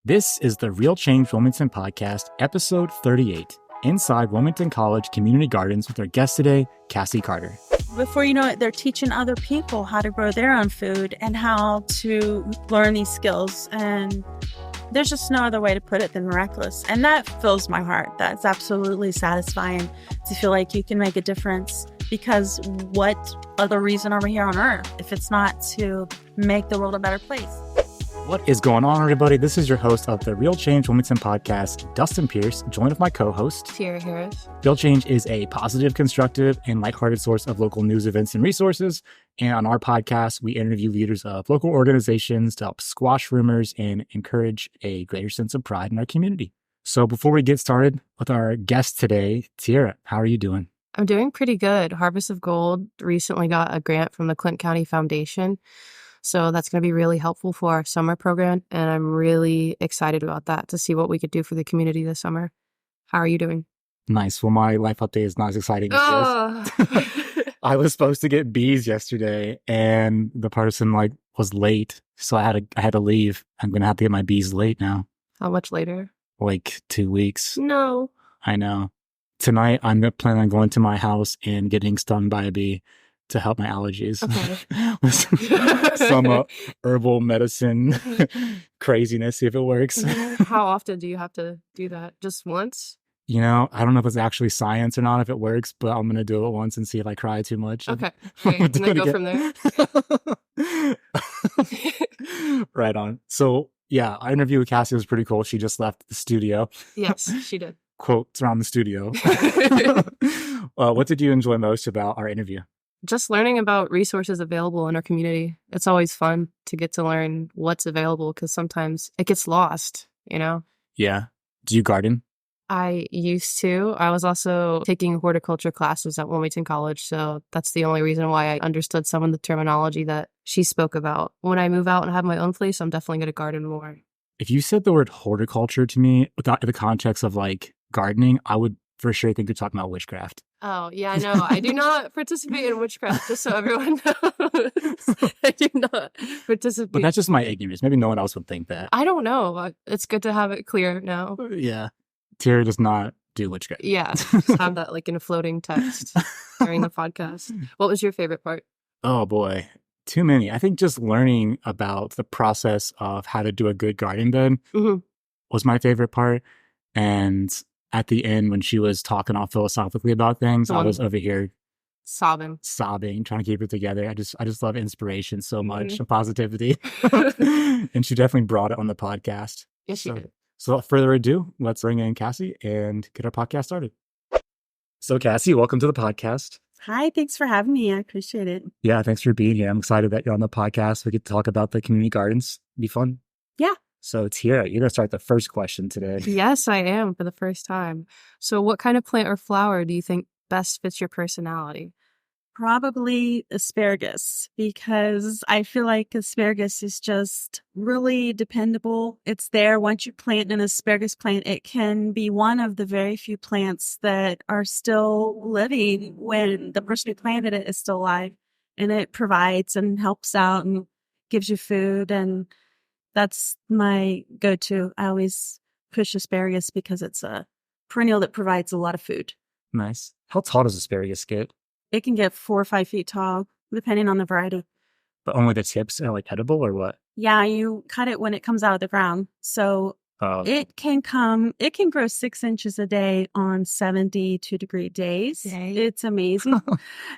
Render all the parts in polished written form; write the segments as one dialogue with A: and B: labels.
A: This is the Real Change Wilmington podcast, episode 38, inside Wilmington College Community Gardens with our guest today, Cassi Carter.
B: Before you know it, they're teaching other people how to grow their own food and how to learn these skills. And there's just no other way to put it than miraculous. And that fills my heart. That's absolutely satisfying to feel like you can make a difference, because what other reason are we here on earth if it's not to make the world a better place?
A: What is going on, everybody? This is your host of the Real Change Wilmington podcast, Dustin Pierce, joined with my co-host,
C: Tiara Harris.
A: Real Change is a positive, constructive, and lighthearted source of local news, events, and resources. And on our podcast, we interview leaders of local organizations to help squash rumors and encourage a greater sense of pride in our community. So before we get started with our guest today, Tiara, how are you doing?
C: I'm doing pretty good. Harvest of Gold recently got a grant from the Clinton County Foundation. So that's going to be really helpful for our summer program. And I'm really excited about that to see what we could do for the community this summer. How are you doing?
A: Nice. Well, my life update is not as exciting as this. I was supposed to get bees yesterday and the person was late. So I had to leave. I'm going to have to get my bees late now.
C: How much later?
A: 2 weeks.
C: No.
A: I know. Tonight, I'm planning on going to my house and getting stung by a bee to help my allergies.
C: Okay.
A: With some herbal medicine craziness, see if it works.
C: How often do you have to do that? Just once?
A: I don't know if it's actually science or not, if it works, but I'm going to do it once and see if I cry too much.
C: Okay. And then go from there.
A: Right on. So, yeah, our interview with Cassi was pretty cool. She just left the studio.
C: Yes, she did.
A: Quotes around the studio. What did you enjoy most about our interview?
C: Just learning about resources available in our community. It's always fun to get to learn what's available because sometimes it gets lost,
A: Yeah. Do you garden?
C: I used to. I was also taking horticulture classes at Wilmington College, so that's the only reason why I understood some of the terminology that she spoke about. When I move out and have my own place, I'm definitely going to garden more.
A: If you said the word horticulture to me without the context of gardening, I would for sure think you're talking about witchcraft.
C: Oh, yeah, no, I do not participate in witchcraft, just so everyone knows. I do not participate.
A: But that's just my ignorance. Maybe no one else would think that.
C: I don't know. It's good to have it clear now.
A: Yeah. Tiara does not do witchcraft.
C: Yeah, just have that in a floating text during the podcast. What was your favorite part?
A: Oh, boy. Too many. I think just learning about the process of how to do a good garden bed was my favorite part. And at the end, when she was talking all philosophically about things, I was over here sobbing, trying to keep it together. I just love inspiration so much and positivity. And she definitely brought it on the podcast.
C: Yes, she did.
A: So without further ado, let's bring in Cassi and get our podcast started. So Cassi, welcome to the podcast.
B: Hi, thanks for having me. I appreciate it.
A: Yeah, thanks for being here. I'm excited that you're on the podcast. We get to talk about the community gardens. It'll be fun.
B: Yeah.
A: So Tiara, you're going to start the first question today.
C: Yes, I am for the first time. So what kind of plant or flower do you think best fits your personality?
B: Probably asparagus, because I feel like asparagus is just really dependable. It's there. Once you plant an asparagus plant, it can be one of the very few plants that are still living when the person who planted it is still alive. And it provides and helps out and gives you food. And that's my go-to. I always push asparagus because it's a perennial that provides a lot of food.
A: Nice. How tall does asparagus get?
B: It can get 4 or 5 feet tall, depending on the variety.
A: But only the tips are edible or what?
B: Yeah, you cut it when it comes out of the ground. So it can grow 6 inches a day on 72-degree days.
C: Dang.
B: It's amazing.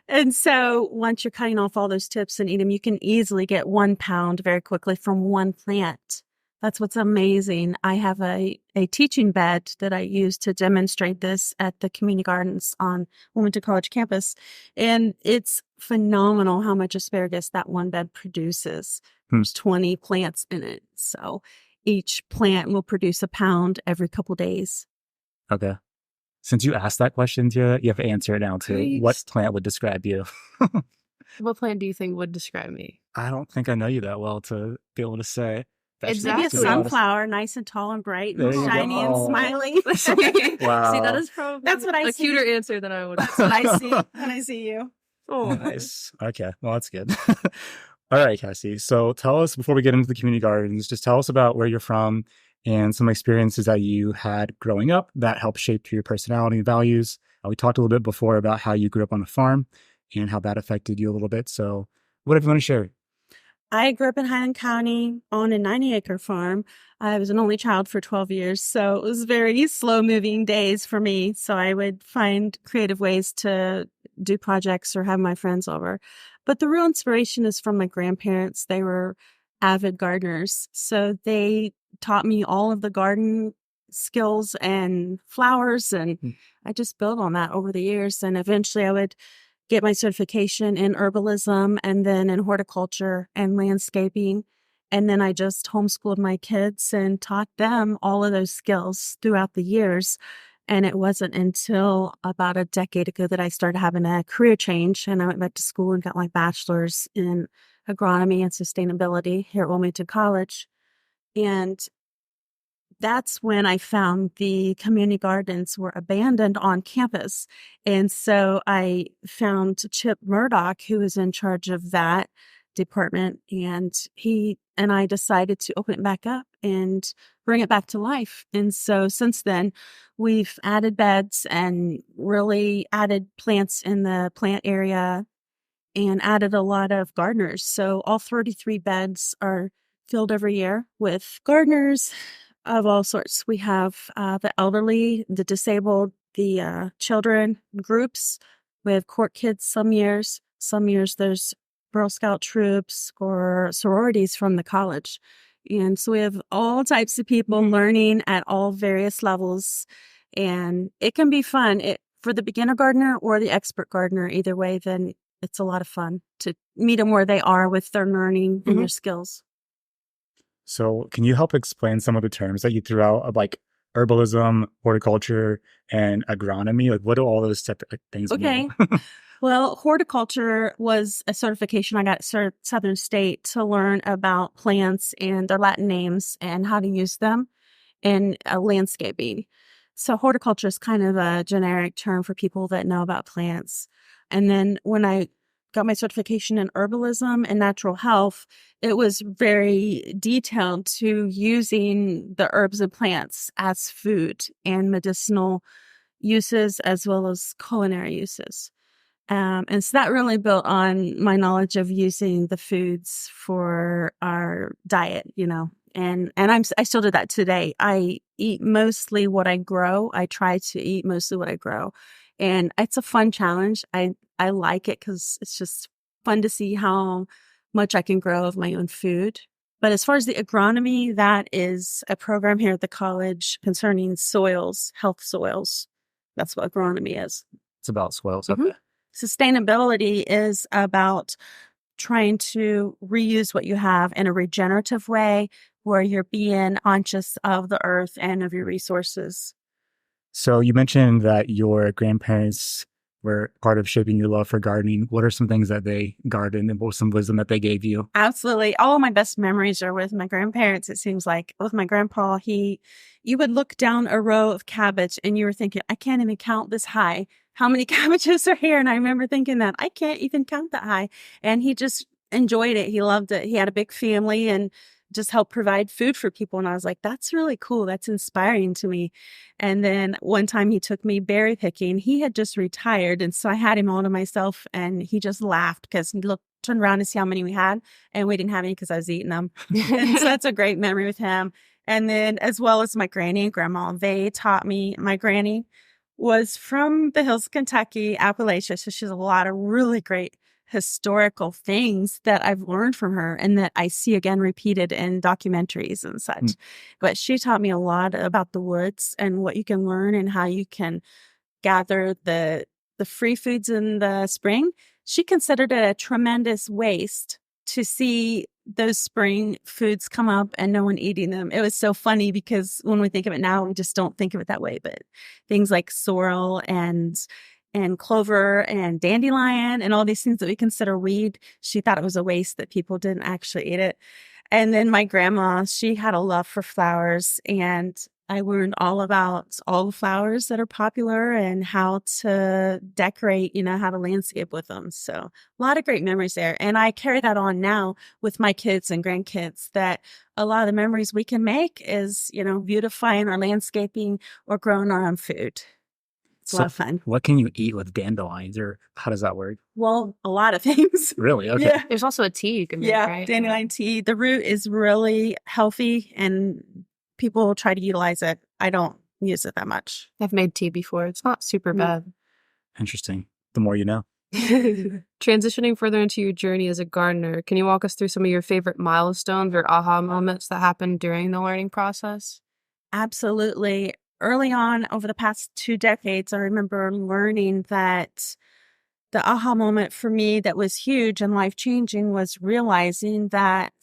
B: And so once you're cutting off all those tips and eat them, you can easily get 1 pound very quickly from one plant. That's what's amazing. I have a teaching bed that I use to demonstrate this at the community gardens on Wilmington College campus. And it's phenomenal how much asparagus that one bed produces. There's 20 plants in it. So each plant will produce 1 pound every couple days.
A: Okay. Since you asked that question, Tiara, you have to answer it now too.
C: Please.
A: What plant would describe you?
C: What plant do you think would describe me?
A: I don't think I know you that well to be able to say.
C: Exactly.
B: Maybe a sunflower, nice and tall and bright and shiny and smiling.
A: Wow.
C: See, that is probably
B: That's what I
C: a
B: see.
C: cuter answer than I would.
B: That's what I see when I see you.
C: Oh,
A: Nice. Okay. Well, that's good. All right, Cassi. So tell us, before we get into the community gardens, just tell us about where you're from and some experiences that you had growing up that helped shape your personality and values. We talked a little bit before about how you grew up on a farm and how that affected you a little bit. So whatever you want to share.
B: I grew up in Highland County on a 90-acre farm. I was an only child for 12 years, so it was very slow-moving days for me. So I would find creative ways to do projects or have my friends over. But the real inspiration is from my grandparents. They were avid gardeners, so they taught me all of the garden skills and flowers, and I just built on that over the years. And eventually I would get my certification in herbalism and then in horticulture and landscaping. And then I just homeschooled my kids and taught them all of those skills throughout the years. And it wasn't until about a decade ago that I started having a career change, and I went back to school and got my bachelor's in agronomy and sustainability here at Wilmington College. And that's when I found the community gardens were abandoned on campus. And so I found Chip Murdoch, who was in charge of that department, and he and I decided to open it back up and bring it back to life. And so since then, we've added beds and really added plants in the plant area and added a lot of gardeners. So all 33 beds are filled every year with gardeners of all sorts. We have the elderly, the disabled, the children groups. We have court kids some years. Some years there's Girl Scout troops or sororities from the college. And so we have all types of people learning at all various levels. And it can be fun. For the beginner gardener or the expert gardener, either way, then it's a lot of fun to meet them where they are with their learning and their skills.
A: So can you help explain some of the terms that you threw out of like herbalism, horticulture, and agronomy? Like what do all those things mean?
B: Well, horticulture was a certification I got at Southern State to learn about plants and their Latin names and how to use them in landscaping. So horticulture is kind of a generic term for people that know about plants. And then when I got my certification in herbalism and natural health, it was very detailed to using the herbs and plants as food and medicinal uses as well as culinary uses. And so that really built on my knowledge of using the foods for our diet, and I still do that today. I eat mostly what I grow. I try to eat mostly what I grow. And it's a fun challenge. I like it because it's just fun to see how much I can grow of my own food. But as far as the agronomy, that is a program here at the college concerning soils, health soils. That's what agronomy is.
A: It's about soils. Okay.
B: Sustainability is about trying to reuse what you have in a regenerative way where you're being conscious of the earth and of your resources.
A: So you mentioned that your grandparents were part of shaping your love for gardening. What are some things that they gardened and what was some wisdom that they gave you?
B: Absolutely. All of my best memories are with my grandparents, it seems like. With my grandpa, you would look down a row of cabbage and you were thinking, I can't even count this high. How many cabbages are here? And I remember thinking that I can't even count that high. And he just enjoyed it. He loved it. He had a big family and just helped provide food for people. And I was like, that's really cool. That's inspiring to me. And then one time he took me berry picking. He had just retired. And so I had him all to myself and he just laughed because he turned around to see how many we had. And we didn't have any because I was eating them. And so that's a great memory with him. And then as well as my granny and grandma, they taught me. My granny was from the hills of Kentucky, Appalachia. So she has a lot of really great historical things that I've learned from her and that I see again repeated in documentaries and such. But she taught me a lot about the woods and what you can learn and how you can gather the free foods in the spring. She considered it a tremendous waste to see those spring foods come up and no one eating them. It was so funny because when we think of it now, we just don't think of it that way. But things like sorrel and clover and dandelion and all these things that we consider weed, she thought it was a waste that people didn't actually eat it. And then my grandma, she had a love for flowers. And I learned all about all the flowers that are popular and how to decorate, how to landscape with them. So a lot of great memories there. And I carry that on now with my kids and grandkids, that a lot of the memories we can make is, beautifying our landscaping or growing our own food. It's a lot of fun.
A: What can you eat with dandelions, or how does that work?
B: Well, a lot of things.
A: Really? Okay.
B: Yeah.
C: There's also a tea you can make, right?
B: Dandelion tea. The root is really healthy and people try to utilize it. I don't use it that much.
C: I've made tea before. It's not super bad.
A: Interesting. The more you know.
C: Transitioning further into your journey as a gardener, can you walk us through some of your favorite milestones or aha moments that happened during the learning process?
B: Absolutely. Early on, over the past 2 decades, I remember learning that the aha moment for me that was huge and life-changing was realizing that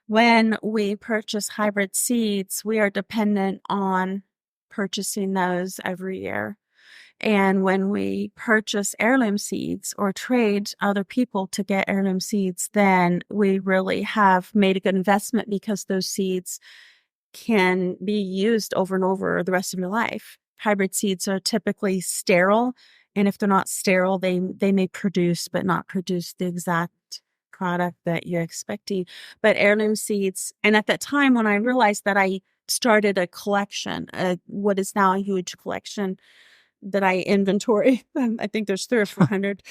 B: when we purchase hybrid seeds, we are dependent on purchasing those every year. And when we purchase heirloom seeds or trade other people to get heirloom seeds, then we really have made a good investment, because those seeds can be used over and over the rest of your life. Hybrid seeds are typically sterile, and if they're not sterile, they may produce but not produce the exact product that you're expecting. But heirloom seeds, and at that time when I realized that, I started a collection, what is now a huge collection that I inventory. I think there's 300 or 400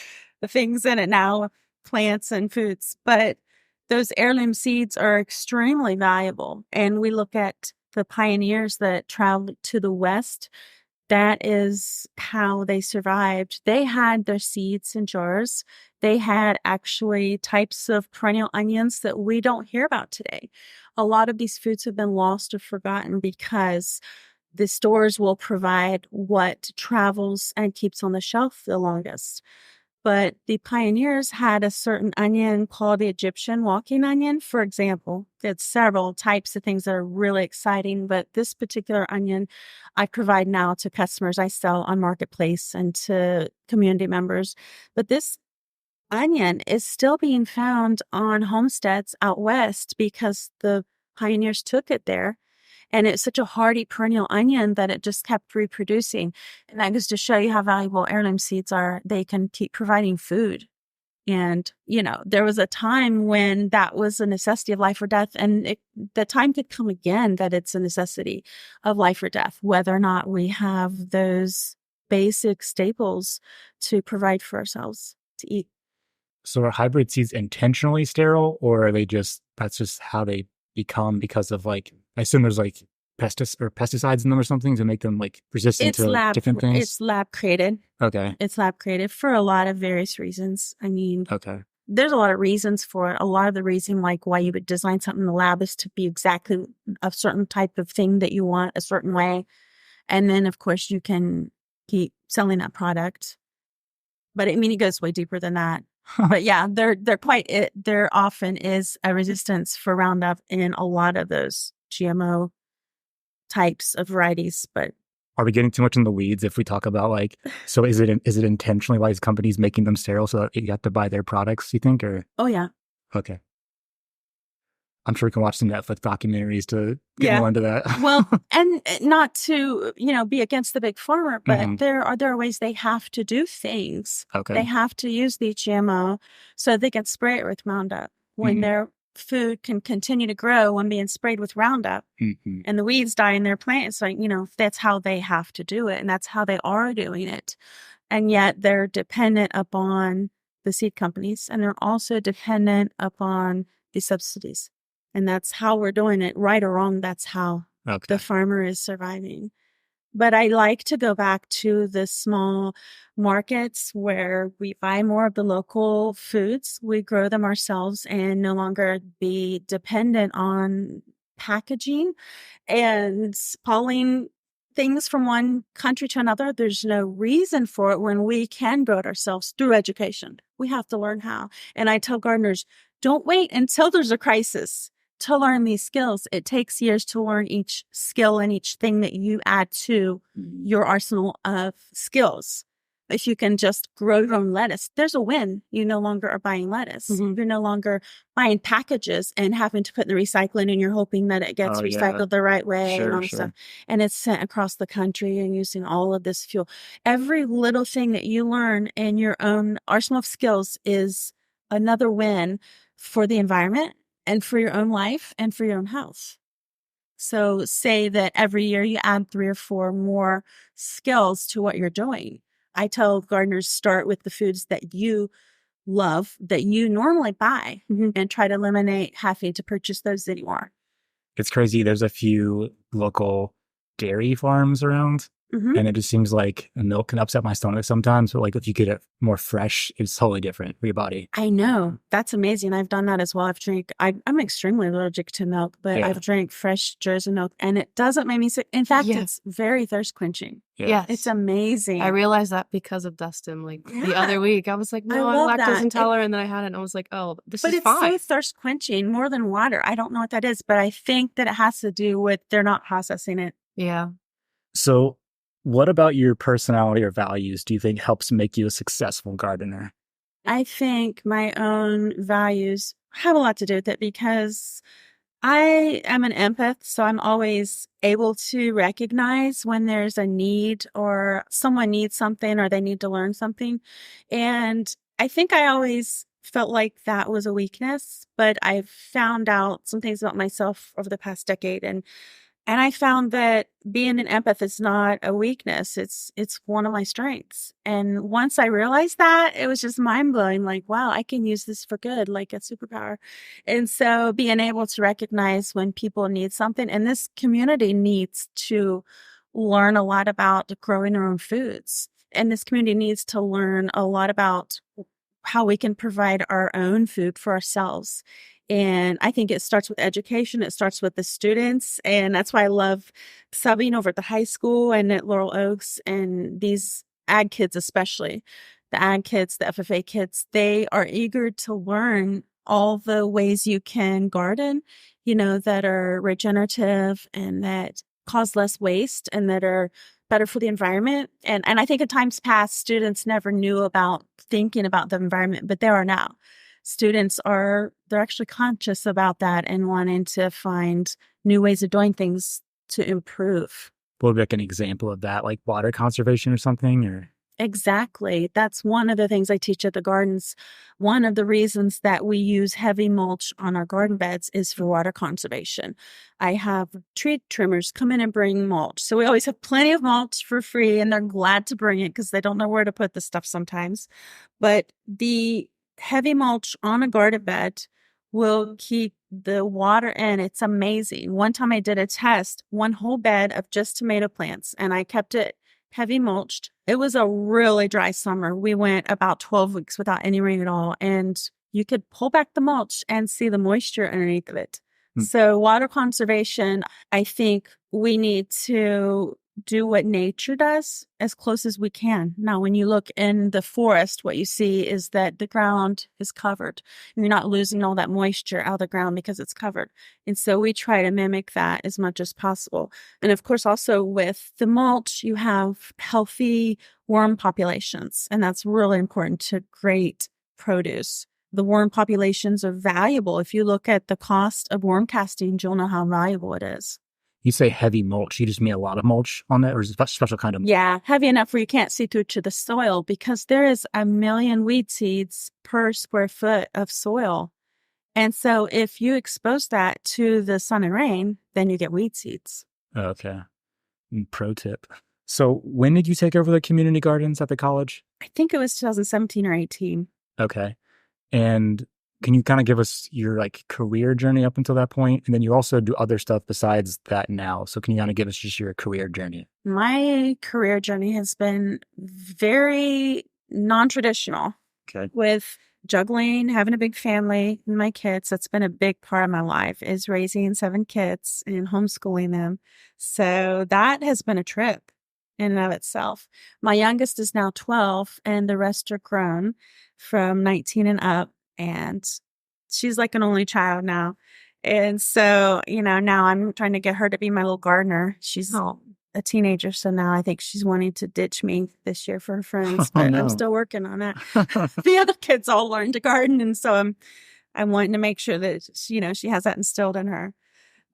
B: things in it now, plants and foods. But those heirloom seeds are extremely valuable. And we look at the pioneers that traveled to the West. That is how they survived. They had their seeds in jars. They had actually types of perennial onions that we don't hear about today. A lot of these foods have been lost or forgotten because the stores will provide what travels and keeps on the shelf the longest. But the pioneers had a certain onion called the Egyptian walking onion, for example. It's several types of things that are really exciting, but this particular onion I provide now to customers. I sell on Marketplace and to community members. But this onion is still being found on homesteads out west because the pioneers took it there. And it's such a hardy perennial onion that it just kept reproducing. And that goes to show you how valuable heirloom seeds are. They can keep providing food. And, there was a time when that was a necessity of life or death. And the time could come again that it's a necessity of life or death, whether or not we have those basic staples to provide for ourselves to eat.
A: So are hybrid seeds intentionally sterile, or are that's just how they become because of I assume there's pesticides in them or something to make them resistant to different things?
B: It's lab created.
A: Okay.
B: It's lab created for a lot of various reasons. I mean,
A: okay.
B: There's a lot of reasons for it. A lot of the reason why you would design something in the lab is to be exactly a certain type of thing that you want a certain way. And then of course you can keep selling that product. But it goes way deeper than that. But yeah, there often is a resistance for Roundup in a lot of those GMO types of varieties. But
A: are we getting too much in the weeds if we talk about so is it intentionally why these companies making them sterile so that you have to buy their products, you think? Or
B: oh yeah.
A: Okay. I'm sure we can watch some Netflix documentaries to get more into that.
B: Well, and not to, be against the big pharma, but there are ways they have to do things.
A: Okay.
B: They have to use the GMO so they can spray it with Roundup when their food can continue to grow when being sprayed with Roundup and the weeds die in their plants. So, that's how they have to do it. And that's how they are doing it. And yet they're dependent upon the seed companies, and they're also dependent upon the subsidies. And that's how we're doing it, right or wrong. That's how the farmer is surviving. But I like to go back to the small markets where we buy more of the local foods. We grow them ourselves and no longer be dependent on packaging and hauling things from one country to another. There's no reason for it when we can grow it ourselves through education. We have to learn how. And I tell gardeners, don't wait until there's a crisis to learn these skills. It takes years to learn each skill and each thing that you add to your arsenal of skills. If you can just grow your own lettuce, there's a win. You no longer are buying lettuce. You're no longer buying packages and having to put in the recycling, and you're hoping that it gets recycled the right way and all this stuff. And it's sent across the country and using all of this fuel. Every little thing that you learn in your own arsenal of skills is another win for the environment and for your own life and for your own health. So say that every year you add 3 or 4 more skills to what you're doing. I tell gardeners, start with the foods that you love, that you normally buy, and try to eliminate having to purchase those anymore.
A: It's crazy. There's a few local dairy farms around, and it just seems like milk can upset my stomach sometimes. But like if you get it more fresh, it's totally different for your body.
B: I know. That's amazing. I've done that as well. I'm extremely allergic to milk, but I've drank fresh Jersey milk and it doesn't make me sick. In fact, it's very thirst quenching.
C: Yes.
B: It's amazing.
C: I realized that because of Dustin. Like the other week, I was like, no, I'm lactose intolerant. And then I had it and I was like, oh, this is fine.
B: But it's so thirst quenching more than water. I don't know what that is, but I think that it has to do with they're not processing it.
C: Yeah.
A: So what about your personality or values do you think helps make you a successful gardener?
B: I think my own values have a lot to do with it because I am an empath, so I'm always able to recognize when there's a need or someone needs something or they need to learn something. And I think I always felt like that was a weakness, but I've found out some things about myself over the past decade. And I found that being an empath is not a weakness. It's one of my strengths. And once I realized that, it was just mind blowing. Like, wow, I can use this for good, like a superpower. And so being able to recognize when people need something, and this community needs to learn a lot about growing their own foods. And this community needs to learn a lot about how we can provide our own food for ourselves. And I think it starts with education. It starts with the students. And that's why I love subbing over at the high school and at Laurel Oaks and these ag kids, especially the ag kids, the FFA kids. They are eager to learn all the ways you can garden, that are regenerative and that cause less waste and that are better for the environment. And I think in times past, students never knew about thinking about the environment, but they are now. Students they're actually conscious about that and wanting to find new ways of doing things to improve.
A: What would be like an example of that, like water conservation or something? Or
B: Exactly. That's one of the things I teach at the gardens. One of the reasons that we use heavy mulch on our garden beds is for water conservation. I have tree trimmers come in and bring mulch. So we always have plenty of mulch for free, and they're glad to bring it because they don't know where to put the stuff sometimes. But the heavy mulch on a garden bed will keep the water in. It's amazing. One time I did a test, one whole bed of just tomato plants, and I kept it heavy mulched. It was a really dry summer. We went about 12 weeks without any rain at all, and you could pull back the mulch and see the moisture underneath of it. So water conservation, I think we need to do what nature does as close as we can. Now, when you look in the forest, what you see is that the ground is covered. And you're not losing all that moisture out of the ground because it's covered. And so we try to mimic that as much as possible. And of course, also with the mulch, you have healthy worm populations. And that's really important to great produce. The worm populations are valuable. If you look at the cost of worm casting, you'll know how valuable it is.
A: You say heavy mulch, you just mean a lot of mulch on that, or is it a special kind of mulch?
B: Yeah, heavy enough where you can't see through to the soil because there is 1 million weed seeds per square foot of soil. And so if you expose that to the sun and rain, then you get weed seeds.
A: Okay. Pro tip. So when did you take over the community gardens at the college?
B: I think it was 2017 or 18.
A: Okay. And can you kind of give us your career journey up until that point? And then you also do other stuff besides that now. So can you kind of give us just your career journey?
B: My career journey has been very non-traditional.
A: Okay.
B: With juggling, having a big family, and my kids. That's been a big part of my life, is raising 7 kids and homeschooling them. So that has been a trip in and of itself. My youngest is now 12 and the rest are grown from 19 and up. And she's like an only child now. And so, now I'm trying to get her to be my little gardener. She's a teenager, so now I think she's wanting to ditch me this year for her friends, but I'm still working on that. The other kids all learned to garden, and so I'm wanting to make sure that, she has that instilled in her.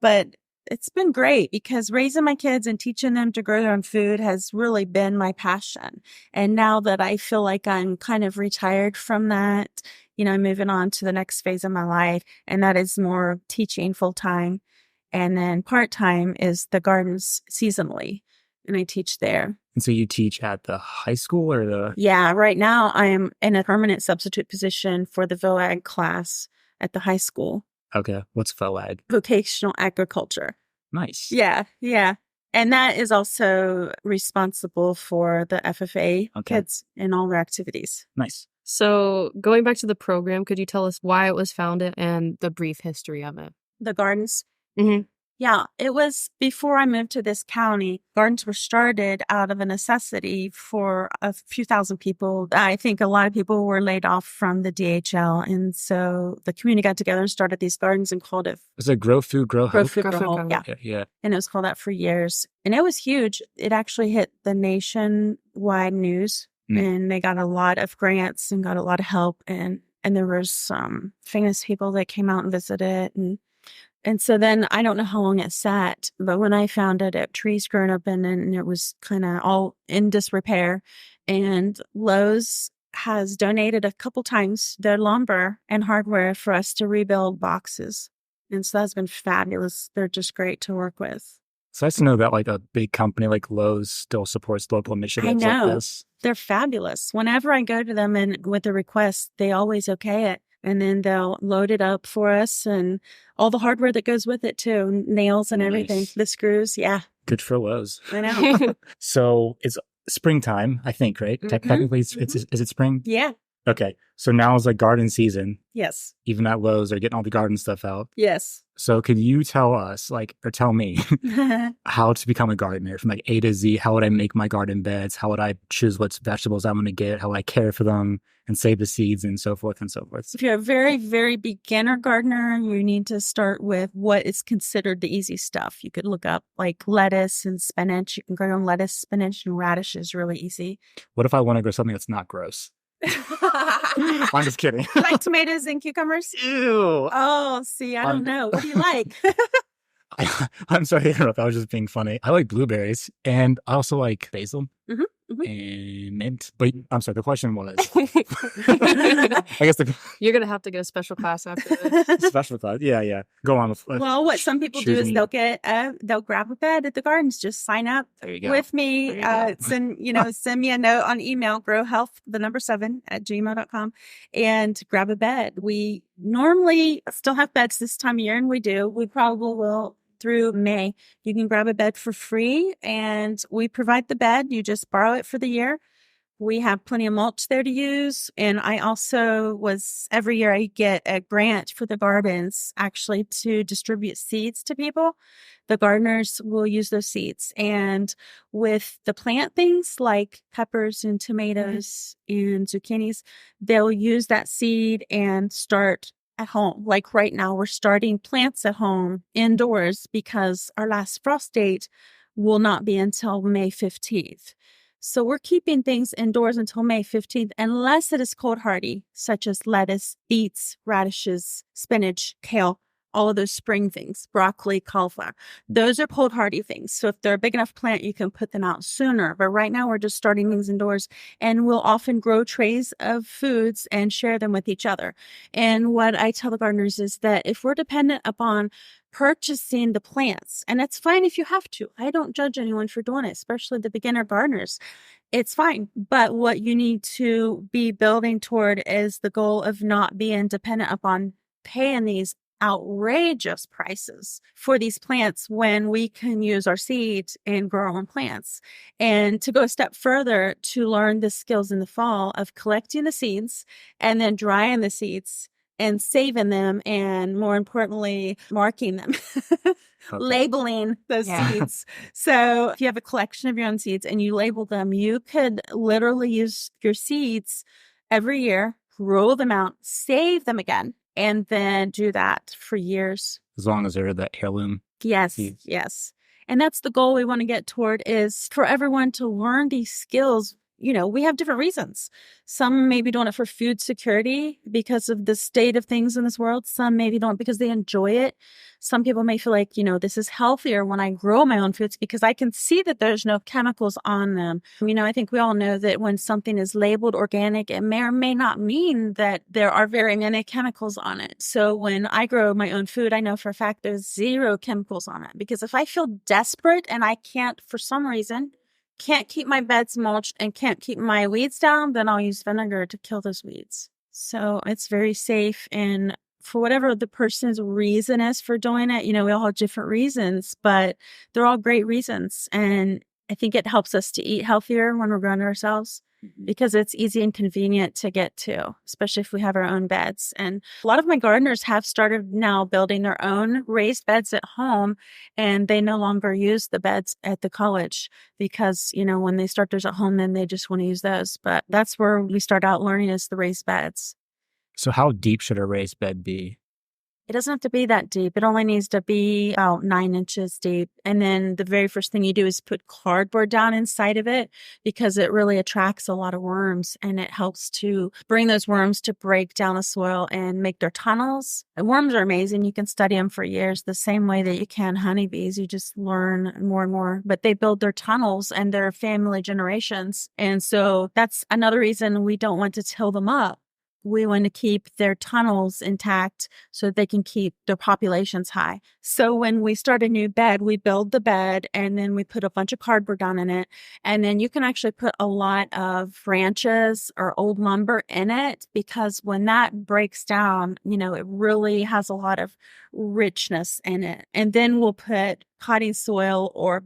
B: But it's been great because raising my kids and teaching them to grow their own food has really been my passion. And now that I feel like I'm kind of retired from that, I'm moving on to the next phase of my life, and that is more teaching full time. And then part-time is the gardens seasonally, and I teach there.
A: And so you teach at the high school or the...
B: Yeah, right now I am in a permanent substitute position for the VOAG class at the high school.
A: Okay. What's VOAG?
B: Vocational agriculture.
A: Nice.
B: Yeah. And that is also responsible for the FFA kids in all their activities.
A: Nice.
C: So going back to the program, could you tell us why it was founded and the brief history of it?
B: The gardens?
C: Mm-hmm.
B: Yeah, it was before I moved to this county. Gardens were started out of a necessity for a few thousand people. I think a lot of people were laid off from the DHL. And so the community got together and started these gardens and called it...
A: Was it Grow Food, Grow Hope?
B: Grow Food, Grow Hope, yeah.
A: Yeah.
B: And it was called that for years. And it was huge. It actually hit the nationwide news. And they got a lot of grants and got a lot of help. And there was some famous people that came out and visited. And so then I don't know how long it sat, but when I found it, trees grown up in it, and it was kind of all in disrepair. And Lowe's has donated a couple times their lumber and hardware for us to rebuild boxes. And so that's been fabulous. They're just great to work with.
A: It's nice to know that like a big company like Lowe's still supports local initiatives like this.
B: They're fabulous. Whenever I go to them and with a request, they always okay it. And then they'll load it up for us and all the hardware that goes with it too. Nails and everything. The screws. Yeah.
A: Good for Lowe's.
B: I know.
A: So it's springtime, I think, right? Technically, is it spring?
B: Yeah.
A: Okay. So now is like garden season.
B: Yes.
A: Even at Lowe's, they're getting all the garden stuff out.
B: Yes.
A: So could you tell us, or tell me, how to become a gardener from like A to Z? How would I make my garden beds? How would I choose what vegetables I'm going to get? How would I care for them and save the seeds and so forth and so forth?
B: If you're a very, very beginner gardener, you need to start with what is considered the easy stuff. You could look up like lettuce and spinach. You can grow your own lettuce, spinach, and radishes really easy.
A: What if I want to grow something that's not gross? I'm just kidding.
B: Like tomatoes and cucumbers?
A: Ew.
B: Oh, see, I don't know. What do you like?
A: I'm sorry to interrupt. I was just being funny. I like blueberries, and I also like basil and mint. But I'm sorry, the question was... I guess
C: You're going to have to get a special class after this.
A: Special class. Yeah. Go on.
B: Well, what some people do is they'll grab a bed at the gardens. Just sign up with me. Send me a note on email, growhealth7@gmail.com, and grab a bed. We normally still have beds this time of year, and we do. We probably will through May. You can grab a bed for free, and we provide the bed. You just borrow it for the year. We have plenty of mulch there to use. And I also every year I get a grant for the gardens actually to distribute seeds to people. The gardeners will use those seeds. And with the plant things like peppers and tomatoes and zucchinis, they'll use that seed and start at home. Like right now, we're starting plants at home indoors because our last frost date will not be until May 15th. So we're keeping things indoors until May 15th, unless it is cold hardy, such as lettuce, beets, radishes, spinach, kale, all of those spring things, broccoli, cauliflower. Those are cold hardy things. So if they're a big enough plant, you can put them out sooner. But right now we're just starting things indoors, and we'll often grow trays of foods and share them with each other. And what I tell the gardeners is that if we're dependent upon purchasing the plants, and it's fine if you have to. I don't judge anyone for doing it, especially the beginner gardeners. It's fine. But what you need to be building toward is the goal of not being dependent upon paying these outrageous prices for these plants when we can use our seeds and grow our own plants. And to go a step further, to learn the skills in the fall of collecting the seeds and then drying the seeds and saving them, and more importantly, marking them, labeling those seeds. So if you have a collection of your own seeds and you label them, you could literally use your seeds every year, roll them out, save them again, and then do that for years.
A: As long as they're the heirloom.
B: Yes,
A: seeds.
B: yes. And that's the goal we want to get toward, is for everyone to learn these skills. We have different reasons. Some maybe doing it for food security because of the state of things in this world. Some maybe don't because they enjoy it. Some people may feel like, this is healthier when I grow my own foods because I can see that there's no chemicals on them. I think we all know that when something is labeled organic, it may or may not mean that there are very many chemicals on it. So when I grow my own food, I know for a fact there's 0 chemicals on it. Because if I feel desperate and I can't, for some reason, can't keep my beds mulched and can't keep my weeds down, then I'll use vinegar to kill those weeds. So it's very safe. And for whatever the person's reason is for doing it, we all have different reasons, but they're all great reasons. And I think it helps us to eat healthier when we're growing ourselves because it's easy and convenient to get to, especially if we have our own beds. And a lot of my gardeners have started now building their own raised beds at home, and they no longer use the beds at the college because, when they start theirs at home, then they just want to use those. But that's where we start out learning, is the raised beds.
A: So how deep should a raised bed be?
B: It doesn't have to be that deep. It only needs to be about 9 inches deep. And then the very first thing you do is put cardboard down inside of it because it really attracts a lot of worms, and it helps to bring those worms to break down the soil and make their tunnels. And worms are amazing. You can study them for years the same way that you can honeybees. You just learn more and more. But they build their tunnels and their family generations. And so that's another reason we don't want to till them up. We want to keep their tunnels intact so that they can keep their populations high. So when we start a new bed, we build the bed and then we put a bunch of cardboard down in it. And then you can actually put a lot of branches or old lumber in it because when that breaks down, it really has a lot of richness in it. And then we'll put potting soil or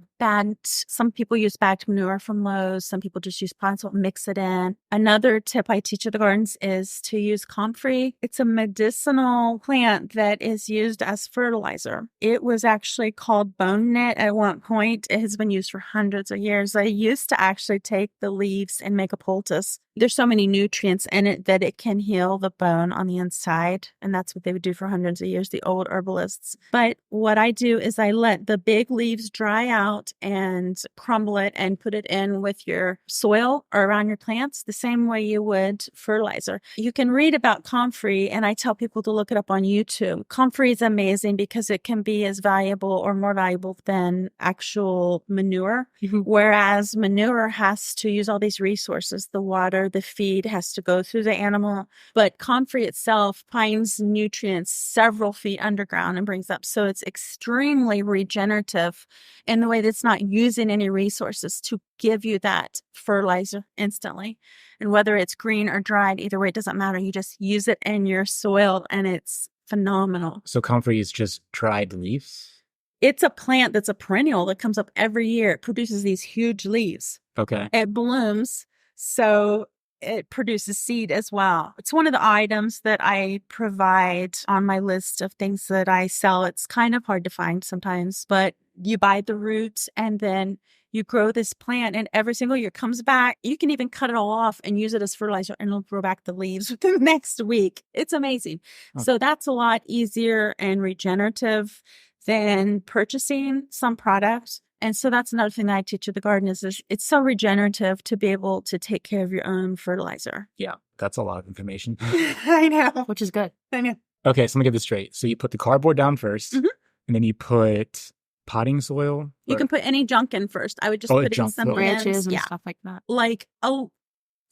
B: some people use bagged manure from Lowe's. Some people just use potting soil, mix it in. Another tip I teach at the gardens is to use comfrey. It's a medicinal plant that is used as fertilizer. It was actually called bone knit at one point. It has been used for hundreds of years. I used to actually take the leaves and make a poultice. There's so many nutrients in it that it can heal the bone on the inside. And that's what they would do for hundreds of years, the old herbalists. But what I do is I let the big leaves dry out and crumble it and put it in with your soil or around your plants the same way you would fertilizer. You can read about comfrey, and I tell people to look it up on YouTube. Comfrey is amazing because it can be as valuable or more valuable than actual manure, whereas manure has to use all these resources, the water, the feed has to go through the animal, but comfrey itself finds nutrients several feet underground and brings up. So it's extremely regenerative in the way that's not using any resources to give you that fertilizer instantly. And whether it's green or dried, either way, it doesn't matter. You just use it in your soil and it's phenomenal.
A: So comfrey is just dried leaves?
B: It's a plant that's a perennial that comes up every year. It produces these huge leaves.
A: Okay.
B: It blooms. So it produces seed as well. It's one of the items that I provide on my list of things that I sell. It's kind of hard to find sometimes, but you buy the roots and then you grow this plant and every single year it comes back. You can even cut it all off and use it as fertilizer and it'll grow back the leaves within the next week. It's amazing. Okay. So that's a lot easier and regenerative than purchasing some products. And so that's another thing that I teach at the garden is it's so regenerative to be able to take care of your own fertilizer.
A: Yeah, that's a lot of information.
B: I know.
C: Which is good.
B: I know.
A: Okay, so let me get this straight. So you put the cardboard down first, and then you put potting soil?
B: You can put any junk in first. I would just put in some
C: branches and stuff like that.
B: Like,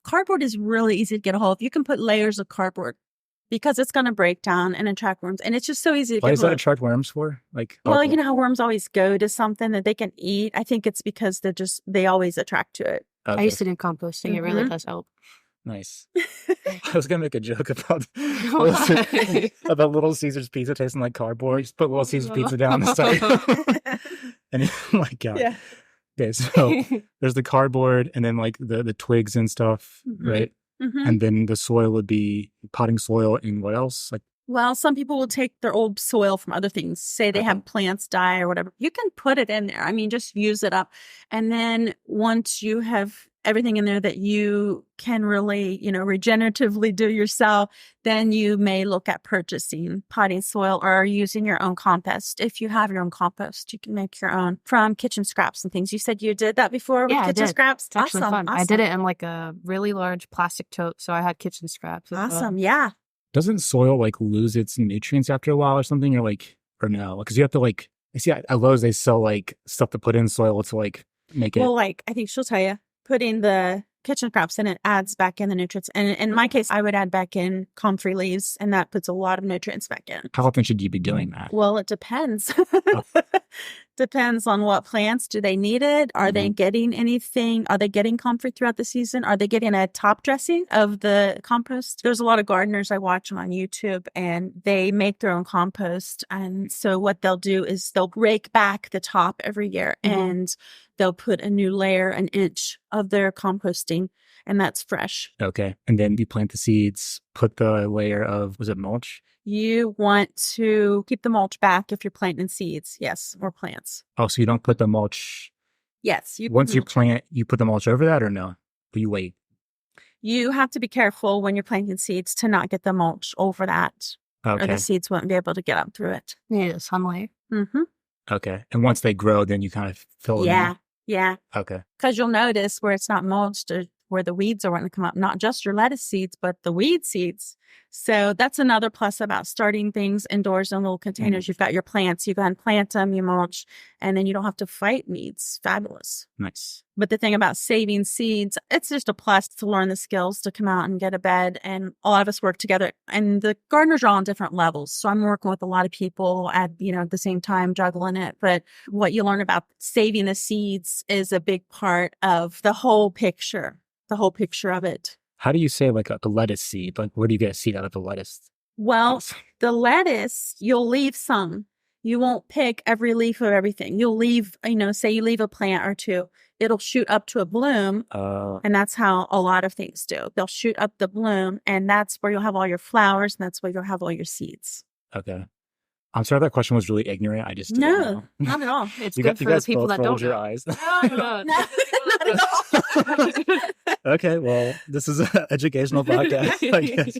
B: cardboard is really easy to get a hold of. You can put layers of cardboard because it's going to break down and attract worms. And it's just so easy to get.
A: Why does that attract worms for?
B: Well, you know how worms always go to something that they can eat? I think it's because they always attract to it.
A: Okay.
C: I used to do composting. Mm-hmm. It really does help.
A: Nice. I was going to make a joke about Little Caesar's pizza tasting like cardboard. You just put Little Caesar's pizza down and start. And oh my God. Yeah. Okay, so there's the cardboard and then like the twigs and stuff, right? Mm-hmm. And then the soil would be potting soil and what else?
B: Well, some people will take their old soil from other things. Say they have plants die or whatever. You can put it in there. I mean, just use it up. And then once you have everything in there that you can really, regeneratively do yourself, then you may look at purchasing potting soil or using your own compost. If you have your own compost, you can make your own from kitchen scraps and things. You said you did that before with kitchen scraps?
C: It's actually fun.
B: Awesome.
C: I did it in like a really large plastic tote, so I had kitchen scraps.
B: Awesome. Yeah.
A: Doesn't soil like lose its nutrients after a while or something, or no? Because you have to like, I see at Lowe's they sell like stuff to put in soil to like make it.
B: Well, like I think she'll tell you, put in the kitchen scraps and it adds back in the nutrients. And in my case, I would add back in comfrey leaves, and that puts a lot of nutrients back in.
A: How often should you be doing that?
B: Well, it depends. Depends on what plants. Do they need it? Are they getting anything? Are they getting comfrey throughout the season? Are they getting a top dressing of the compost? There's a lot of gardeners I watch on YouTube, and they make their own compost. And so what they'll do is they'll rake back the top every year and they'll put a new layer, an inch of their composting, and that's fresh.
A: Okay. And then you plant the seeds, put the layer of, was it mulch?
B: You want to keep the mulch back if you're planting seeds, yes, or plants.
A: Oh, so you don't put the mulch.
B: Yes.
A: Once you plant, you put the mulch over that or no? But you wait.
B: You have to be careful when you're planting seeds to not get the mulch over that.
A: Okay.
B: Or the seeds won't be able to get up through it.
C: Yeah, sunlight.
A: Okay. And once they grow, then you kind of fill it in.
B: Yeah.
A: Okay.
B: Because you'll notice where it's not mulched or where the weeds are wanting to come up, not just your lettuce seeds, but the weed seeds. So that's another plus about starting things indoors in little containers. You've got your plants, you go and plant them, you mulch, and then you don't have to fight weeds. Fabulous.
A: Nice.
B: But the thing about saving seeds, it's just a plus to learn the skills to come out and get a bed. And a lot of us work together, and the gardeners are all on different levels. So I'm working with a lot of people at the same time, juggling it. But what you learn about saving the seeds is a big part of the whole picture of it.
A: How do you say like a lettuce seed? Like where do you get a seed out of the lettuce?
B: Well, the lettuce, you'll leave some. You won't pick every leaf of everything. You'll leave, say you leave a plant or two, it'll shoot up to a bloom. And that's how a lot of things do. They'll shoot up the bloom, and that's where you'll have all your flowers, and that's where you'll have all your seeds.
A: Okay. I'm sorry that question was really ignorant. I just didn't know.
B: Not at all.
C: It's good for the people that don't
A: your
C: know.
A: eyes.
B: No, not at all.
A: Okay, well, this is an educational podcast, I guess.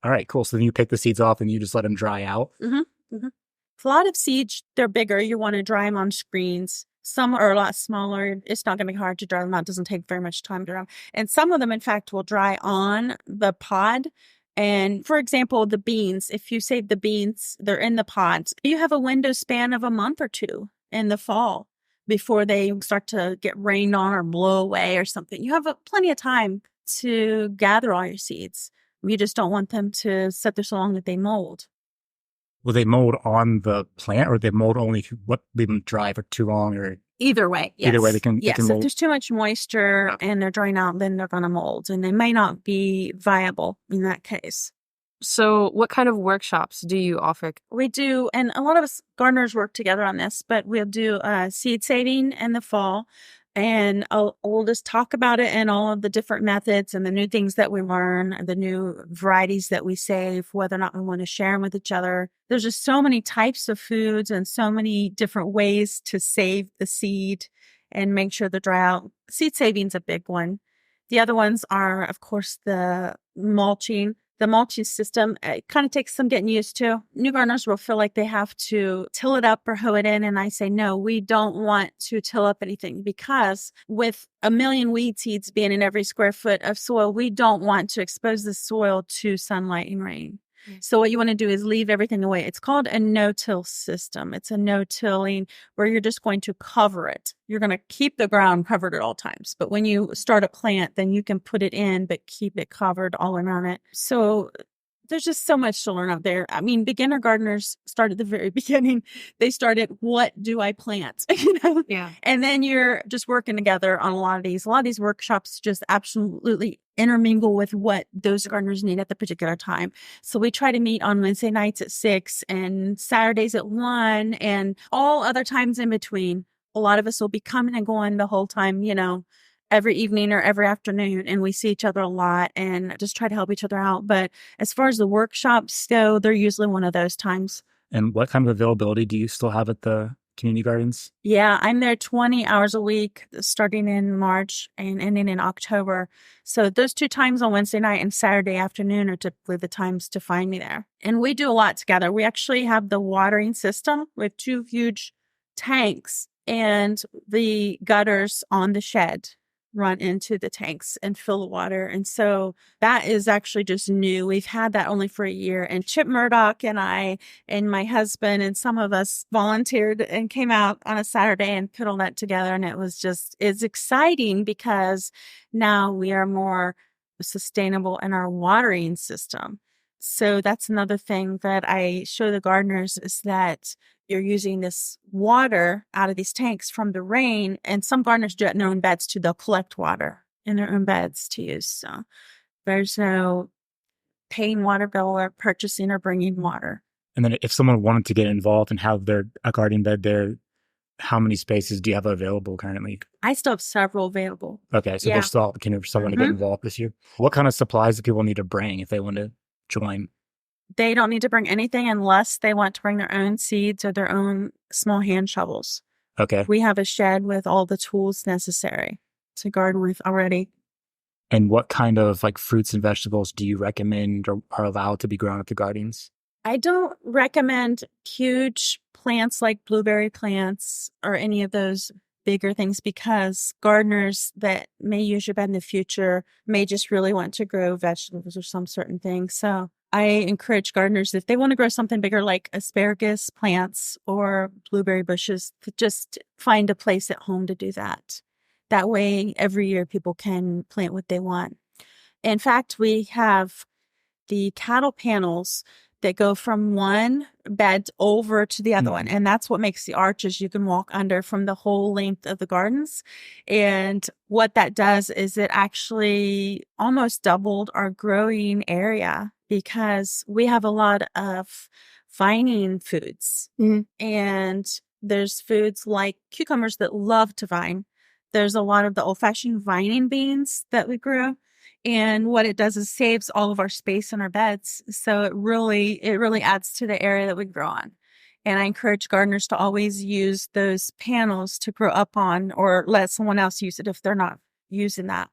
A: All right, cool. So then you pick the seeds off and you just let them dry out?
B: A lot of seeds, they're bigger. You want to dry them on screens. Some are a lot smaller. It's not going to be hard to dry them out. It doesn't take very much time to dry them. And some of them, in fact, will dry on the pod. And for example, the beans, if you save the beans, they're in the pods. You have a window span of a month or two in the fall before they start to get rained on or blow away or something. You have plenty of time to gather all your seeds. You just don't want them to sit there so long that they mold.
A: Will they mold on the plant, or they mold only if you leave them dry for too long? Or
B: either way, yes.
A: Either way, they can
B: Yes,
A: mold.
B: if there's too much moisture and they're drying out, then they're going to mold, and they may not be viable in that case.
C: So what kind of workshops do you offer?
B: We do, and a lot of us gardeners work together on this, but we'll do seed saving in the fall. And we'll just talk about it and all of the different methods and the new things that we learn, the new varieties that we save, whether or not we want to share them with each other. There's just so many types of foods and so many different ways to save the seed and make sure they're dry out. Seed saving is a big one. The other ones are, of course, the mulching. The mulching system, it kind of takes some getting used to. New gardeners will feel like they have to till it up or hoe it in. And I say, no, we don't want to till up anything, because with a million weed seeds being in every square foot of soil, we don't want to expose the soil to sunlight and rain. So what you want to do is leave everything away. It's called a no-till system. It's a no-tilling where you're just going to cover it. You're going to keep the ground covered at all times. But when you start a plant, then you can put it in, but keep it covered all around it. So there's just so much to learn out there. I mean, beginner gardeners start at the very beginning. They started, what do I plant?
C: Yeah.
B: And then you're just working together on a lot of these. A lot of these workshops just absolutely intermingle with what those gardeners need at the particular time. So we try to meet on Wednesday nights at 6 and Saturdays at 1 and all other times in between. A lot of us will be coming and going the whole time, every evening or every afternoon, and we see each other a lot and just try to help each other out. But as far as the workshops go, they're usually one of those times.
A: And what kind of availability do you still have at the Community Gardens?
B: Yeah, I'm there 20 hours a week, starting in March and ending in October. So those 2 times on Wednesday night and Saturday afternoon are typically the times to find me there. And we do a lot together. We actually have the watering system with 2 huge tanks, and the gutters on the shed run into the tanks and fill the water. And so that is actually just new. We've had that only for a year. And Chip Murdoch and I and my husband and some of us volunteered and came out on a Saturday and put all that together. And it's exciting because now we are more sustainable in our watering system. So that's another thing that I show the gardeners, is that you're using this water out of these tanks from the rain. And some gardeners do it in their own beds too. They'll collect water in their own beds to use. So there's no paying water bill or purchasing or bringing water.
A: And then if someone wanted to get involved and have a garden bed there, how many spaces do you have available currently?
B: I still have several available.
A: Okay, so there's still opportunity for someone to get involved this year. What kind of supplies do people need to bring if they want to join?
B: They don't need to bring anything unless they want to bring their own seeds or their own small hand shovels.
A: Okay.
B: We have a shed with all the tools necessary to garden with already.
A: And what kind of fruits and vegetables do you recommend or are allowed to be grown at the gardens?
B: I don't recommend huge plants like blueberry plants or any of those bigger things, because gardeners that may use your bed in the future may just really want to grow vegetables or some certain thing. So I encourage gardeners, if they want to grow something bigger like asparagus plants or blueberry bushes, to just find a place at home to do that. That way, every year people can plant what they want. In fact, we have the cattle panels that go from one bed over to the other one. And that's what makes the arches you can walk under from the whole length of the gardens. And what that does is it actually almost doubled our growing area, because we have a lot of vining foods. And there's foods like cucumbers that love to vine. There's a lot of the old-fashioned vining beans that we grew. And what it does is saves all of our space in our beds. So it really adds to the area that we grow on. And I encourage gardeners to always use those panels to grow up on, or let someone else use it if they're not using that,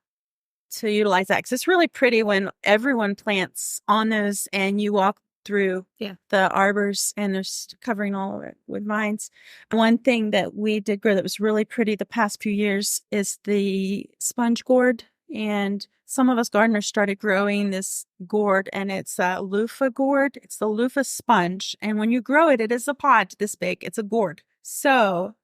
B: to utilize that. Because it's really pretty when everyone plants on those and you walk through the arbors and they're covering all of it with vines. One thing that we did grow that was really pretty the past few years is the sponge gourd. And some of us gardeners started growing this gourd, and it's a loofah gourd. It's the loofah sponge. And when you grow it, it is a pod this big. It's a gourd. So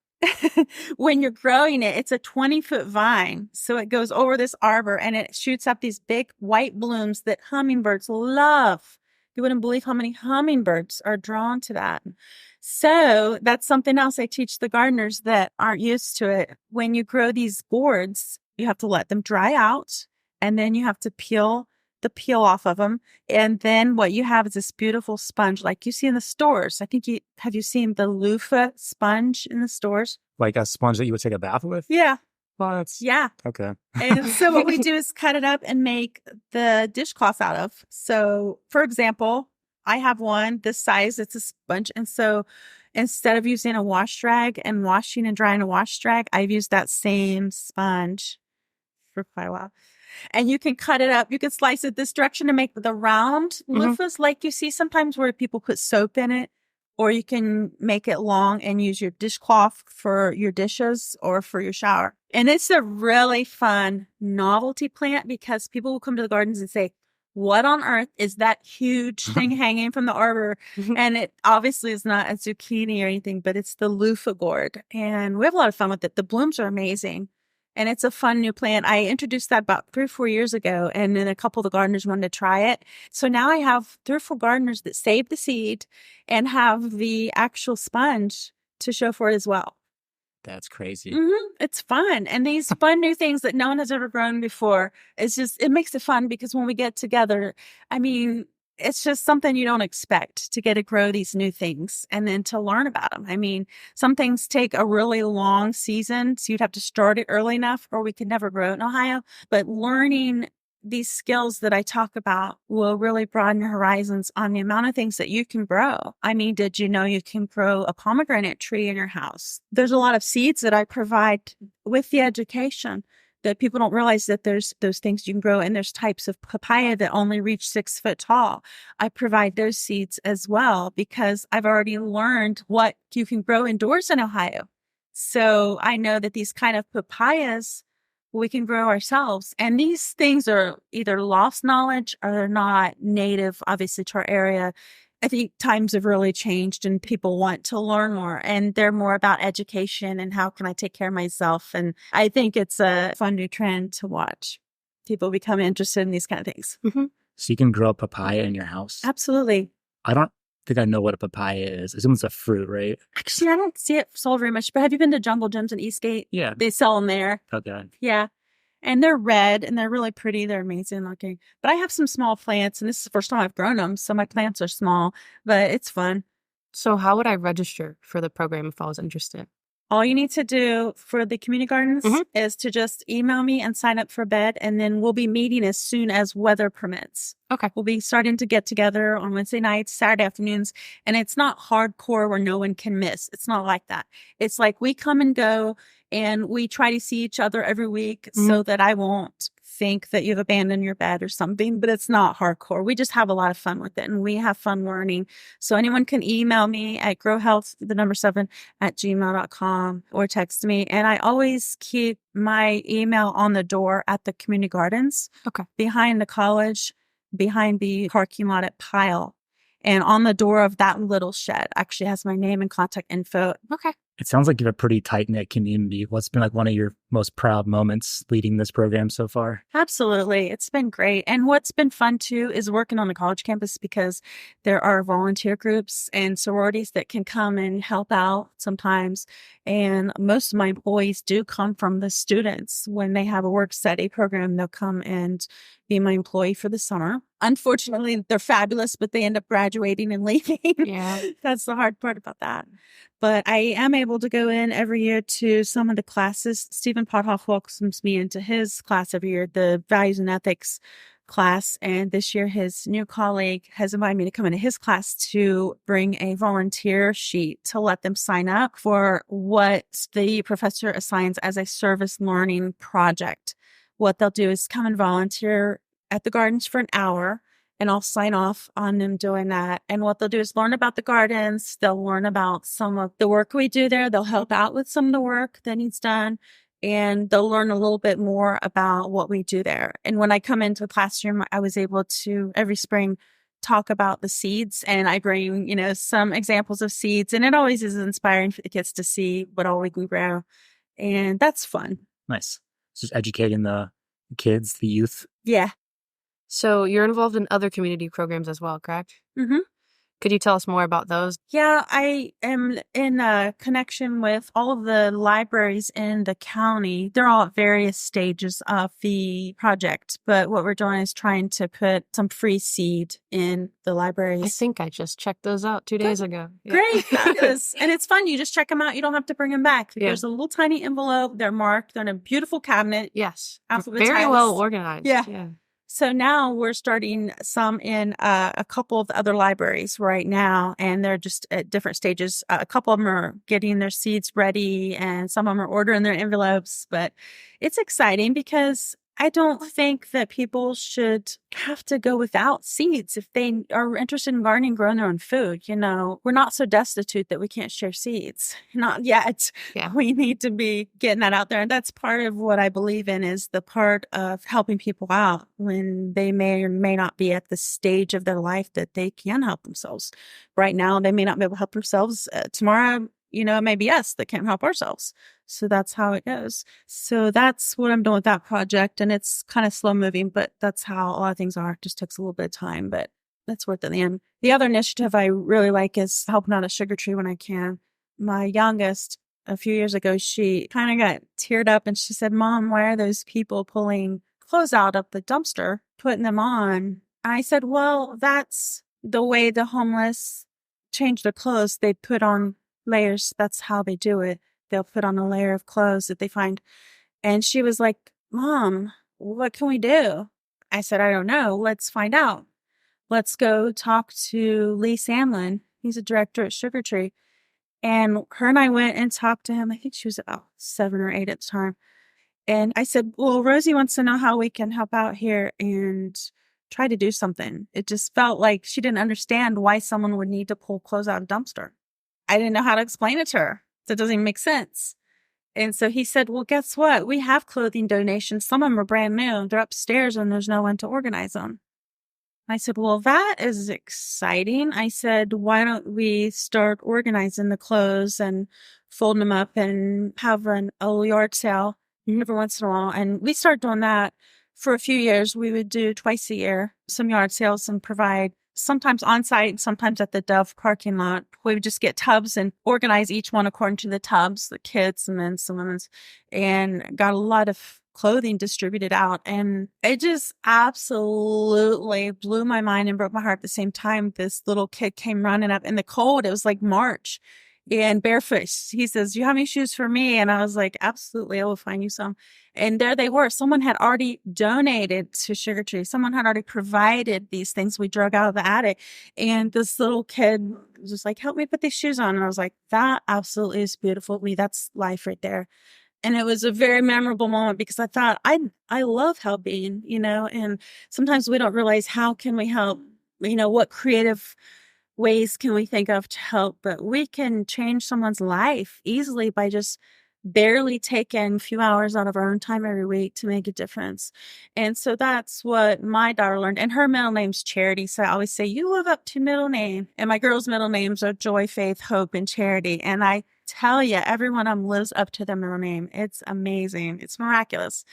B: when you're growing it, it's a 20-foot vine. So it goes over this arbor and it shoots up these big white blooms that hummingbirds love. You wouldn't believe how many hummingbirds are drawn to that. So that's something else I teach the gardeners that aren't used to it. When you grow these gourds, you have to let them dry out, and then you have to peel the peel off of them. And then what you have is this beautiful sponge like you see in the stores. I think have you seen the loofah sponge in the stores?
A: Like a sponge that you would take a bath with?
B: Yeah.
A: What?
B: Yeah.
A: Okay.
B: And so what we do is cut it up and make the dishcloth out of. So, for example, I have one this size. It's a sponge. And so instead of using a wash rag and washing and drying a wash rag, I've used that same sponge for quite a while. And you can cut it up. You can slice it this direction to make the round loofahs like you see sometimes where people put soap in it. Or you can make it long and use your dishcloth for your dishes or for your shower. And it's a really fun novelty plant, because people will come to the gardens and say, what on earth is that huge thing hanging from the arbor? And it obviously is not a zucchini or anything, but it's the loofah gourd. And we have a lot of fun with it. The blooms are amazing. And it's a fun new plant. I introduced that about 3 or 4 years ago, and then a couple of the gardeners wanted to try it. So now I have 3 or 4 gardeners that save the seed and have the actual sponge to show for it as well.
A: That's crazy.
B: It's fun. And these fun new things that no one has ever grown before, it makes it fun, because when we get together, I mean, it's just something you don't expect, to get to grow these new things and then to learn about them. I mean, some things take a really long season, so you'd have to start it early enough, or we could never grow it in Ohio. But learning these skills that I talk about will really broaden your horizons on the amount of things that you can grow. I mean, did you know you can grow a pomegranate tree in your house? There's a lot of seeds that I provide with the education that people don't realize that there's those things you can grow. And there's types of papaya that only reach 6 foot tall. I provide those seeds as well because I've already learned what you can grow indoors in Ohio. So I know that these kind of papayas we can grow ourselves. And these things are either lost knowledge or not native, obviously, to our area. I think times have really changed and people want to learn more and they're more about education and how can I take care of myself. And I think it's a fun new trend to watch. People become interested in these kind of things. Mm-hmm.
A: So you can grow a papaya in your house?
B: Absolutely.
A: I don't think I know what a papaya is. I assume it's a fruit, right?
B: Actually, I don't see it sold very much, but have you been to Jungle Gyms in Eastgate?
A: Yeah.
B: They sell them there.
A: Okay.
B: Yeah. And they're red and they're really pretty. They're amazing looking. But I have some small plants and this is the first time I've grown them. So my plants are small, but it's fun.
C: So how would I register for the program if I was interested?
B: All you need to do for the community gardens is to just email me and sign up for a bed. And then we'll be meeting as soon as weather permits.
C: Okay.
B: We'll be starting to get together on Wednesday nights, Saturday afternoons. And it's not hardcore where no one can miss. It's not like that. It's like we come and go and we try to see each other every week so that I won't think that you've abandoned your bed or something, but it's not hardcore. We just have a lot of fun with it and we have fun learning. So anyone can email me at growhealth7@gmail.com or text me. And I always keep my email on the door at the community gardens.
C: Okay.
B: Behind the college, behind the parking lot at Pyle. And on the door of that little shed actually has my name and contact info.
C: Okay.
A: It sounds like you have a pretty tight-knit community. What's been like one of your most proud moments leading this program so far?
B: Absolutely. It's been great. And what's been fun too is working on the college campus because there are volunteer groups and sororities that can come and help out sometimes. And most of my employees do come from the students. When they have a work study program, they'll come and be my employee for the summer. Unfortunately, they're fabulous, but they end up graduating and leaving.
C: Yeah.
B: That's the hard part about that. But I am able to go in every year to some of the classes. Stephen Pothoff welcomes me into his class every year, the Values and Ethics class. And this year, his new colleague has invited me to come into his class to bring a volunteer sheet to let them sign up for what the professor assigns as a service learning project. What they'll do is come and volunteer at the gardens for an hour, and I'll sign off on them doing that. And what they'll do is learn about the gardens. They'll learn about some of the work we do there. They'll help out with some of the work that needs done. And they'll learn a little bit more about what we do there. And when I come into the classroom, I was able to every spring talk about the seeds. And I bring, some examples of seeds. And it always is inspiring for the kids to see what all we can grow. And that's fun.
A: Nice. Just educating the kids, the youth.
B: Yeah.
C: So you're involved in other community programs as well, correct?
B: Mm-hmm.
C: Could you tell us more about those?
B: Yeah, I am in a connection with all of the libraries in the county. They're all at various stages of the project, but what we're doing is trying to put some free seed in the libraries.
C: I think I just checked those out 2 days ago.
B: Yeah. Great, fabulous. And it's fun. You just check them out. You don't have to bring them back.
C: Yeah.
B: There's a little tiny envelope. They're marked. They're in a beautiful cabinet.
C: Yes.
B: Alphabetized.
C: Very well organized.
B: Yeah. So now we're starting some in a couple of the other libraries right now, and they're just at different stages. A couple of them are getting their seeds ready, and some of them are ordering their envelopes. But it's exciting because I don't think that people should have to go without seeds if they are interested in gardening, growing their own food. We're not so destitute that we can't share seeds. Not yet.
C: Yeah.
B: We need to be getting that out there. And that's part of what I believe in is the part of helping people out when they may or may not be at the stage of their life that they can help themselves. Right now, they may not be able to help themselves. Tomorrow, it may be us that can't help ourselves. So that's how it goes. So that's what I'm doing with that project. And it's kind of slow moving, but that's how a lot of things are. It just takes a little bit of time, but that's worth it in the end. The other initiative I really like is helping out a sugar tree when I can. My youngest, a few years ago, she kind of got teared up and she said, "Mom, why are those people pulling clothes out of the dumpster, putting them on?" I said, "Well, that's the way the homeless change their clothes. They put on layers. That's how they do it. They'll put on a layer of clothes that they find." And she was like, "Mom, what can we do?" I said, I don't know. Let's find out. Let's go talk to Lee Samlin. He's a director at Sugar Tree. And her and I went and talked to him. I think she was about 7 or 8 at the time. And I said, well, Rosie wants to know how we can help out here and try to do something. It just felt like she didn't understand why someone would need to pull clothes out of a dumpster. I didn't know how to explain it to her. That doesn't even make sense. And so he said, well, guess what? We have clothing donations. Some of them are brand new. They're upstairs and there's no one to organize them. I said, well, that is exciting. I said, why don't we start organizing the clothes and folding them up and have a little yard sale every once in a while. And we started doing that for a few years. We would do twice a year some yard sales and provide sometimes on site, sometimes at the Dove parking lot. We would just get tubs and organize each one according to the tubs, the kids and then some women's, and got a lot of clothing distributed out. And it just absolutely blew my mind and broke my heart at the same time. This little kid came running up in the cold. It was like March and barefoot. He says, do you have any shoes for me? And I was like, absolutely. I will find you some. And there they were. Someone had already donated to Sugar Tree. Someone had already provided these things we drug out of the attic. And this little kid was just like, help me put these shoes on. And I was like, that absolutely is beautiful. That's life right there. And it was a very memorable moment because I thought, I love helping, and sometimes we don't realize how can we help, what creative ways can we think of to help, but we can change someone's life easily by just barely taking a few hours out of our own time every week to make a difference. And so that's what my daughter learned. And her middle name's Charity. So I always say, you live up to middle name. And my girls' middle names are Joy, Faith, Hope, and Charity. And I tell you, every one of them lives up to their middle name. It's amazing. It's miraculous.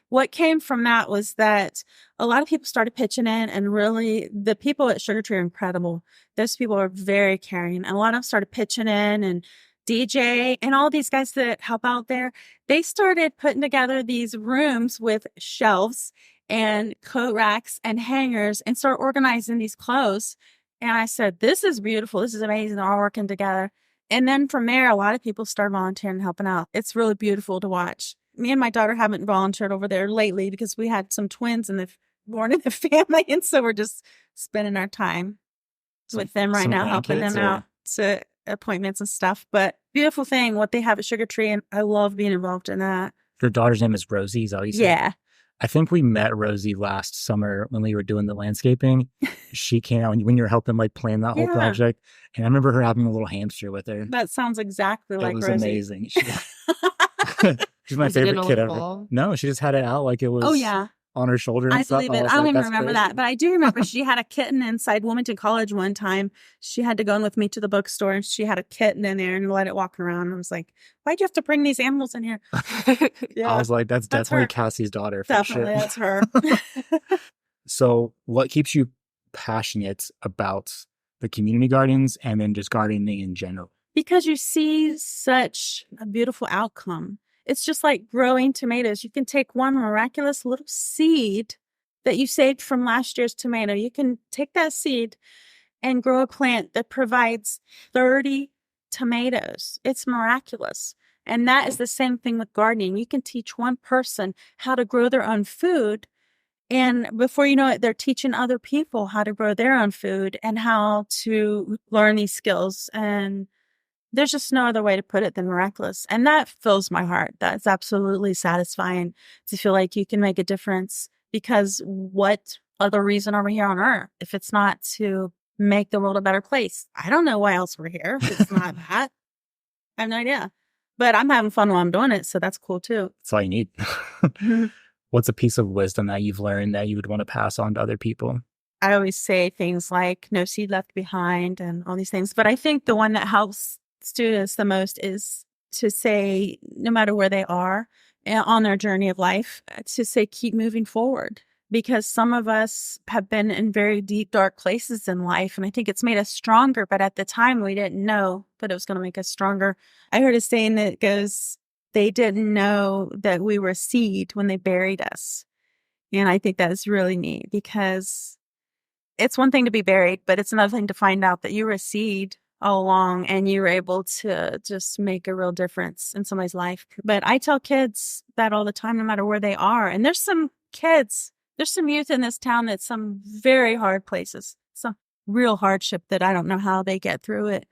B: What came from that was that a lot of people started pitching in, and really the people at Sugar Tree are incredible. Those people are very caring. And a lot of them started pitching in, and DJ and all these guys that help out there, they started putting together these rooms with shelves and coat racks and hangers and start organizing these clothes. And I said, this is beautiful. This is amazing. They're all working together. And then from there, a lot of people start volunteering and helping out. It's really beautiful to watch. Me and my daughter haven't volunteered over there lately because we had some twins born in the family. And so we're just spending our time with them right now, helping them out to appointments and stuff. But beautiful thing, what they have at Sugar Tree. And I love being involved in that.
A: Your daughter's name is Rosie, is that what you said?
B: Yeah.
A: I think we met Rosie last summer when we were doing the landscaping. She came out when you were helping plan that whole project. And I remember her having a little hamster with her.
B: That sounds exactly like Rosie.
A: It was amazing. She's my favorite kid ever. No, she just had it out like it was on her shoulder and stuff.
B: I believe it. I don't even remember that. But I do remember she had a kitten inside Wilmington College one time. She had to go in with me to the bookstore and she had a kitten in there and let it walk around. I was like, why'd you have to bring these animals in here?
A: Yeah. I was like, that's definitely her. Cassie's daughter. For
B: definitely,
A: sure.
B: That's her.
A: So what keeps you passionate about the community gardens and then just gardening in general? Because
B: you see such a beautiful outcome. It's just like growing tomatoes. You can take one miraculous little seed that you saved from last year's tomato. You can take that seed and grow a plant that provides 30 tomatoes. It's miraculous. And that is the same thing with gardening. You can teach one person how to grow their own food. And before you know it, they're teaching other people how to grow their own food and how to learn these skills. And there's just no other way to put it than miraculous. And that fills my heart. That's absolutely satisfying to feel like you can make a difference, because what other reason are we here on earth if it's not to make the world a better place? I don't know why else we're here if it's not that. I have no idea. But I'm having fun while I'm doing it, so that's cool too. That's all you need. What's a piece of wisdom that you've learned that you would want to pass on to other people? I always say things like no seed left behind and all these things. But I think the one that helps students the most is to say, no matter where they are on their journey of life, to say, keep moving forward. Because some of us have been in very deep, dark places in life. And I think it's made us stronger. But at the time, we didn't know that it was going to make us stronger. I heard a saying that goes, they didn't know that we were a seed when they buried us. And I think that's really neat, because it's one thing to be buried, but it's another thing to find out that you were a seed all along and you were able to just make a real difference in somebody's life. But I tell kids that all the time, no matter where they are. And there's some kids There's some youth in this town that's some very hard places, some real hardship that I don't know how they get through it.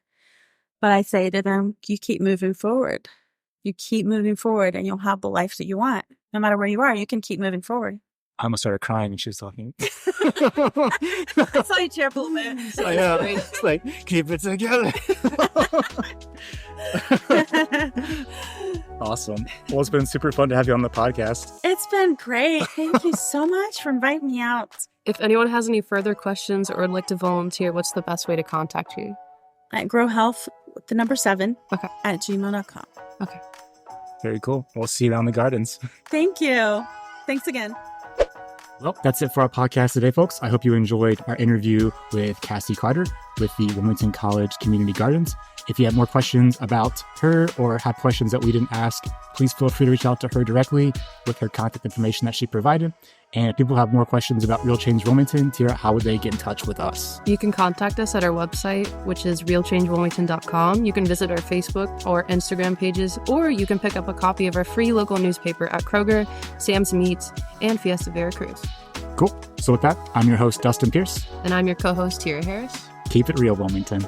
B: But I say to them, you keep moving forward. You keep moving forward and you'll have the life that you want. No matter where you are, you can keep moving forward.
A: I almost started crying when she was talking.
B: I saw you tear up a little bit.
A: It's like, keep it together. Awesome. Well, it's been super fun to have you on the podcast.
B: It's been great. Thank you so much for inviting me out.
C: If anyone has any further questions or would like to volunteer, what's the best way to contact you?
B: At growhealth, the number 7,
C: Okay.
B: at gmail.com.
C: Okay.
A: Very cool. We'll see you down in the gardens.
B: Thank you. Thanks again.
A: Well, that's it for our podcast today, folks. I hope you enjoyed our interview with Cassi Carter with the Wilmington College Community Gardens. If you have more questions about her or have questions that we didn't ask, please feel free to reach out to her directly with her contact information that she provided. And if people have more questions about Real Change Wilmington, Tira, how would they get in touch with us?
C: You can contact us at our website, which is realchangewilmington.com. You can visit our Facebook or Instagram pages, or you can pick up a copy of our free local newspaper at Kroger, Sam's Meats, and Fiesta Veracruz.
A: Cool. So with that, I'm your host, Dustin Pierce.
C: And I'm your co-host, Tira Harris.
A: Keep it real, Wilmington.